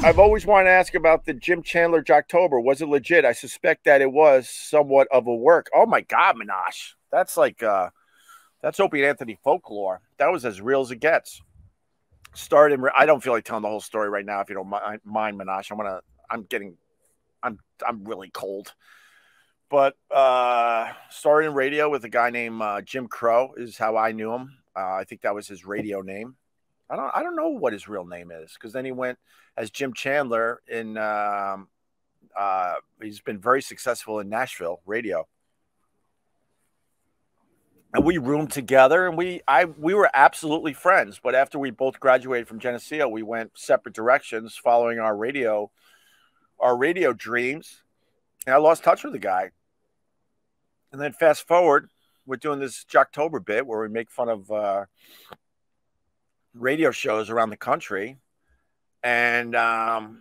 I've always wanted to ask about the Jim Chandler Jocktober. Was it legit? I suspect that it was somewhat of a work. Oh my God, Minash. That's like that's Opie and Anthony folklore. That was as real as it gets. Started in, I don't feel like telling the whole story right now if you don't mind, Minash. I'm really cold. But started in radio with a guy named Jim Crow is how I knew him. I think that was his radio name. I don't know what his real name is, because then he went as Jim Chandler in he's been very successful in Nashville radio. And we roomed together, and we were absolutely friends. But after we both graduated from Geneseo, we went separate directions following our radio dreams. And I lost touch with the guy. And then fast forward, we're doing this Jocktober bit where we make fun of radio shows around the country, and then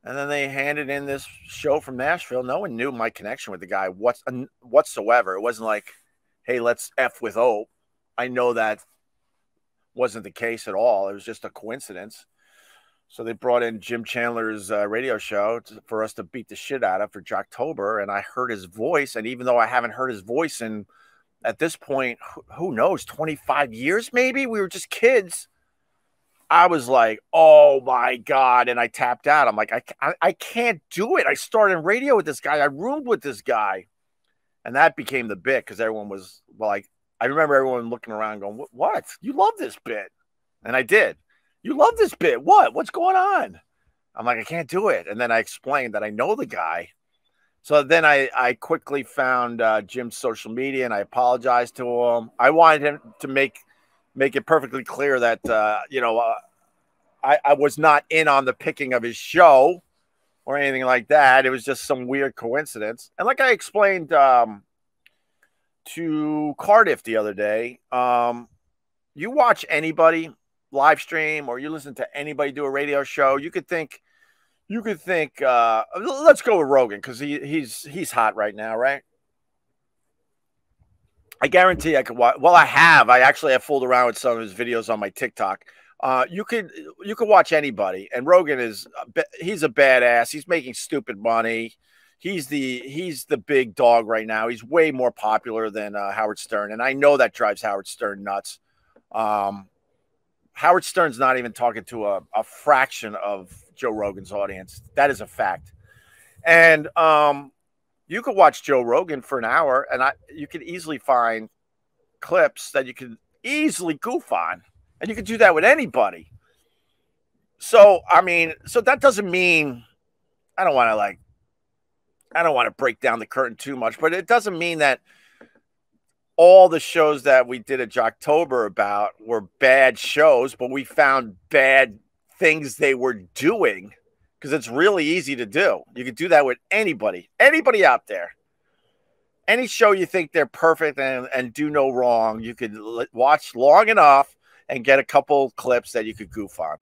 they handed in this show from Nashville. No one knew my connection with the guy whatsoever. It wasn't like, hey, let's F with Ope. I know that wasn't the case at all. It was just a coincidence. So they brought in Jim Chandler's radio show for us to beat the shit out of for Jocktober, and I heard his voice. And even though I haven't heard his voice in, at this point, who knows, 25 years maybe? We were just kids. I was like, oh my God. And I tapped out. I'm like, I can't do it. I started in radio with this guy. I roomed with this guy. And that became the bit, because everyone was, well, I remember everyone looking around going, what? You love this bit. And I did. You love this bit. What? What's going on? I'm like, I can't do it. And then I explained that I know the guy. So then I quickly found Jim's social media, and I apologized to him. I wanted him to make it perfectly clear that, I was not in on the picking of his show or anything like that. It was just some weird coincidence. And like I explained to Cardiff the other day, you watch anybody live stream or you listen to anybody do a radio show, you could think, let's go with Rogan, because he's hot right now, right? I guarantee I could watch. Well, I actually have fooled around with some of his videos on my TikTok. You could watch anybody, and Rogan he's a badass. He's making stupid money. He's the big dog right now. He's way more popular than Howard Stern, and I know that drives Howard Stern nuts. Howard Stern's not even talking to a fraction of Joe Rogan's audience. That is a fact. And you could watch Joe Rogan for an hour, and you could easily find clips that you could easily goof on. And you could do that with anybody. So, I mean, that doesn't mean, I don't want to break down the curtain too much, but it doesn't mean that all the shows that we did at Jocktober about were bad shows, but we found bad things they were doing, because it's really easy to do. You could do that with anybody out there. Any show you think they're perfect and do no wrong, you could watch long enough and get a couple clips that you could goof on.